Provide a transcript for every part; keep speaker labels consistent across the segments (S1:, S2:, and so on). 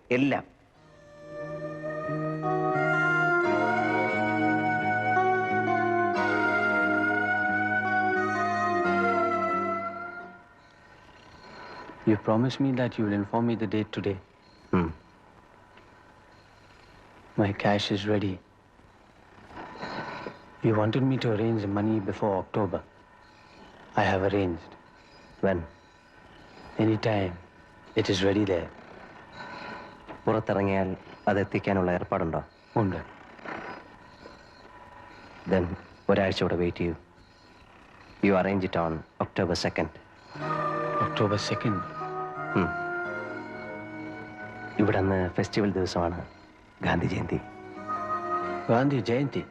S1: എല്ലാം.
S2: You promised me that you will inform me the date today. My cash is ready. You wanted me to arrange the money before October. I have arranged.
S1: When?
S2: Anytime. It is ready there.
S1: പുറത്തിറങ്ങിയാൽ അതെത്തിക്കാനുള്ള ഏർപ്പാടുണ്ടോ?
S2: ഉണ്ട്.
S1: Then ഒരാഴ്ച കൂടെ wait ചെയ്യൂ. You arrange it on October 2nd.
S2: October 2nd?
S1: ഇവിടെ അന്ന് festival ദിവസമാണ്, ഗാന്ധി ജയന്തി.
S2: ഗാന്ധി ജയന്തി?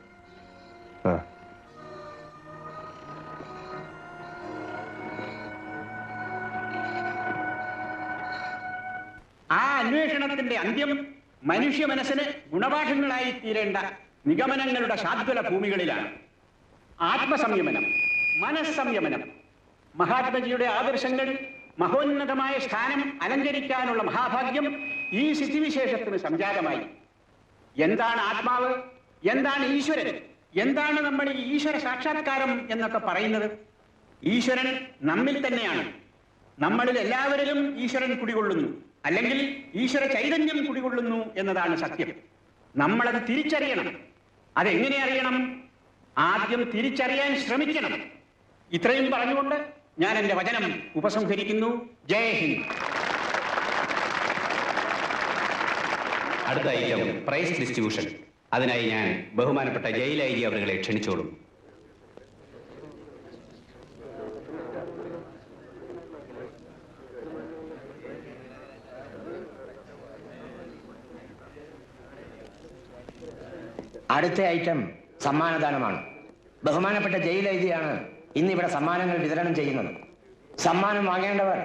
S3: ആ അന്വേഷണത്തിന്റെ അന്ത്യം മനുഷ്യ മനസ്സിന് ഗുണപാഠങ്ങളായി തീരേണ്ട നിഗമനങ്ങളുടെ ശാദ്വല ഭൂമികളിലാണ്. ആത്മസംയമനം, മനസ്സംയമനം, മഹാത്മജിയുടെ ആദർശങ്ങൾ മഹോന്നതമായ സ്ഥാനം അലങ്കരിക്കാനുള്ള മഹാഭാഗ്യം ഈ സ്ഥിതിവിശേഷത്തിന് സംജാതമായി. എന്താണ് ആത്മാവ്, എന്താണ് ഈശ്വരൻ, എന്താണ് നമ്മൾ ഈ ഈശ്വര സാക്ഷാത്കാരം എന്നൊക്കെ പറയുന്നത്? ഈശ്വരൻ നമ്മിൽ തന്നെയാണ്. നമ്മളിൽ എല്ലാവരിലും ഈശ്വരൻ കുടികൊള്ളുന്നു, അല്ലെങ്കിൽ ഈശ്വര ചൈതന്യം കുടികൊള്ളുന്നു എന്നതാണ് സത്യം. നമ്മളത് തിരിച്ചറിയണം. അതെങ്ങനെ അറിയണം? ആദ്യം തിരിച്ചറിയാൻ ശ്രമിക്കണം. ഇത്രയും പറഞ്ഞുകൊണ്ട് ഞാൻ എൻ്റെ വചനം ഉപസംഹരിക്കുന്നു. ജയ് ഹിന്ദ്.
S4: അടുത്ത ഐറ്റം പ്രൈസ് ഡിസ്ട്രിബ്യൂഷൻ. അതിനായി ഞാൻ ബഹുമാനപ്പെട്ട ജയിൽ ഐ ജി അവരെ ക്ഷണിച്ചോളും.
S5: അടുത്ത ഐറ്റം സമ്മാനദാനമാണ്. ബഹുമാനപ്പെട്ട ജയിൽ ഐ ജിയാണ് ഇന്നിവിടെ സമ്മാനങ്ങൾ വിതരണം ചെയ്യുന്നത്. സമ്മാനം വാങ്ങേണ്ടവർ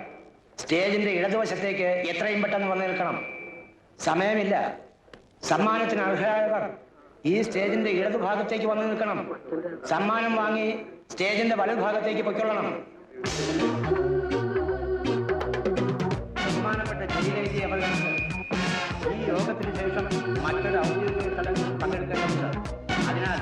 S5: സ്റ്റേജിന്റെ ഇടതുവശത്തേക്ക് എത്രയും പെട്ടെന്ന് വന്നു നിൽക്കണം. സമയമില്ല. സമ്മാനത്തിന് അർഹരായവർ ഈ സ്റ്റേജിന്റെ ഇടതുഭാഗത്തേക്ക് വന്നു നിൽക്കണം. സമ്മാനം വാങ്ങി സ്റ്റേജിന്റെ വലതുഭാഗത്തേക്ക് പൊയ്ക്കൊള്ളണം. ബഹുമാനപ്പെട്ട ജയിൽ ഐ ജി അവർക്ക് ഈ യോഗത്തിന് ശേഷം മറ്റൊരു ഔദ്യോഗിക ചടങ്ങിൽ പങ്കെടുക്കേണ്ടതുണ്ട്. അതിനാൽ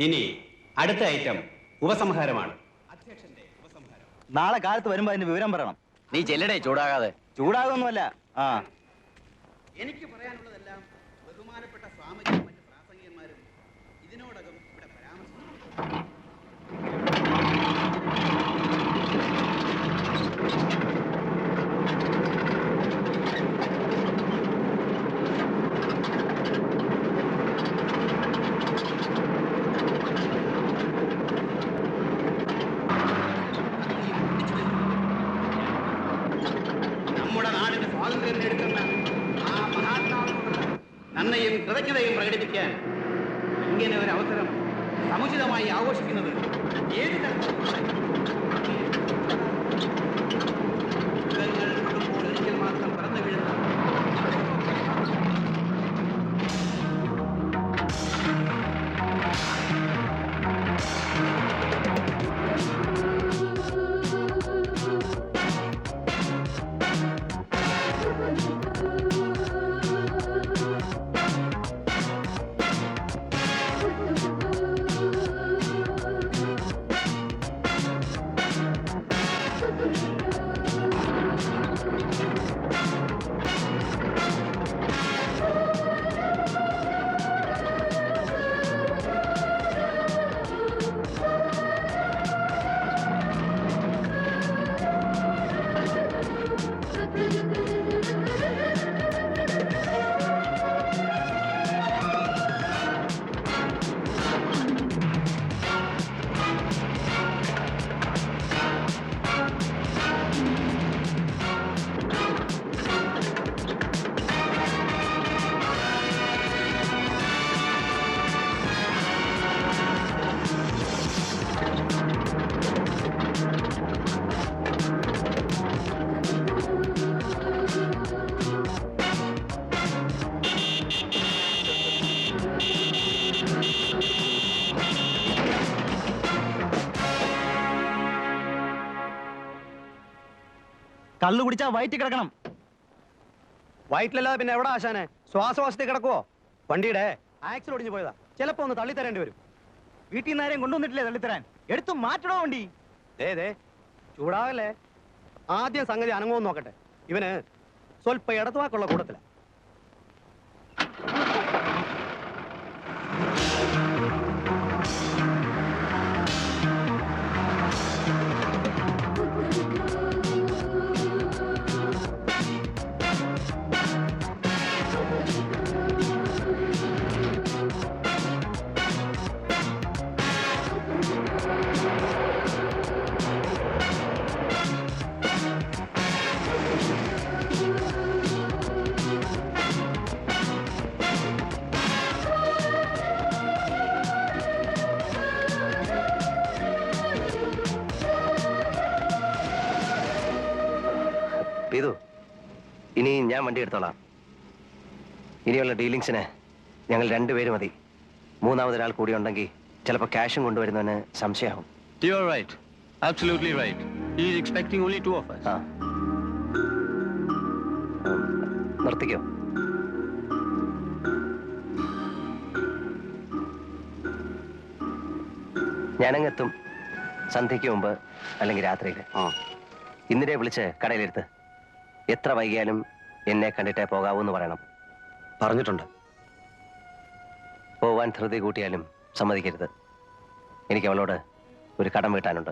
S4: ഇനി അടുത്ത ഐറ്റം ഉപസംഹാരമാണ്. അധ്യക്ഷന്റെ ഉപസംഹാരം.
S6: നാളെ കാലത്ത് വരുമ്പോ അതിന്റെ വിവരം പറയണം.
S1: നീ ചെല്ലടേ, ചൂടാകാതെ.
S6: ചൂടാകൊന്നുമല്ല.
S4: എനിക്ക് പറയാനുള്ളതെല്ലാം ബഹുമാനപ്പെട്ട സ്വാമിജിയും മറ്റ് പ്രാസംഗികന്മാരും ഇതിനോടകം ഇവിടെ പരാമർശിച്ചു. നമ്മുടെ നാടിന് സ്വാതന്ത്ര്യം നേടുന്ന ആ മഹാത്മാവിനോടുള്ള നന്ദിയും കൃതജ്ഞതയും പ്രകടിപ്പിക്കാൻ ഇങ്ങനെ ഒരു അവസരം സമുചിതമായി ആഘോഷിക്കുന്നത് ഏത് തരത്തിലുള്ള ഒരിക്കൽ മാത്രം പറന്നു വീഴുന്ന
S6: കള്ളു കുടിച്ചാ വയറ്റി കിടക്കണം.
S2: വയറ്റിലല്ലാതെ പിന്നെ എവിടെ ആശാനെ? ശ്വാസവാസത്തിൽ കിടക്കുവോ? വണ്ടിയുടെ ആക്സിൽ ഒടിഞ്ഞു പോയതാ. ചിലപ്പോ ഒന്ന് തള്ളി തരേണ്ടി വരും.
S6: വീട്ടിൽ നിന്ന് ആരെയും കൊണ്ടുവന്നിട്ടില്ലേ തള്ളിത്തരാൻ? എടുത്തു മാറ്റണോ വണ്ടി?
S2: ദേ ചൂടാവല്ലേ. ആദ്യം സംഗതി അനങ്ങുമെന്ന് നോക്കട്ടെ. ഇവന് സ്വല്പ ഇടത്തുവാക്കുള്ള കൂട്ടത്തില.
S1: ഇതു ഇനി ഞാൻ വണ്ടി എടുത്തോളാം. ഇനിയുള്ള ഡീലിങ്സിന് ഞങ്ങൾ രണ്ടുപേരും മതി. മൂന്നാമതൊരാൾ കൂടി ഉണ്ടെങ്കിൽ ചിലപ്പോൾ ക്യാഷും കൊണ്ടുവരുന്നവന് സംശയമാവും.
S2: You are right. Absolutely right. He is expecting only two of us.
S1: ആ നിർത്തിക്കോ. ഞാനങ്ങെത്തും സന്ധ്യയ്ക്ക് മുമ്പ് അല്ലെങ്കിൽ രാത്രിയിൽ. ഇന്നിരെ വിളിച്ച് കടയിലെടുത്ത് എത്ര വൈകിയാലും എന്നെ കണ്ടിട്ടേ പോകാവൂ എന്ന് പറയണം.
S2: പറഞ്ഞിട്ടുണ്ട്.
S1: പോവാൻ ധൃതി കൂട്ടിയാലും സമ്മതിക്കരുത്. എനിക്ക് അവളോട് ഒരു കടം വീട്ടാനുണ്ട്.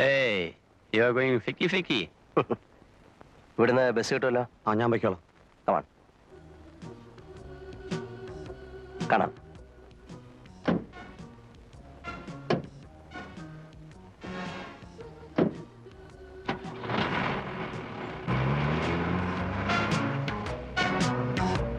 S2: Hey, you are going ficky.
S1: ഇവിടുന്ന് ബസ് കിട്ടുമല്ലോ.
S2: ഞാൻ വയ്ക്കോളാം.
S1: കാണാം.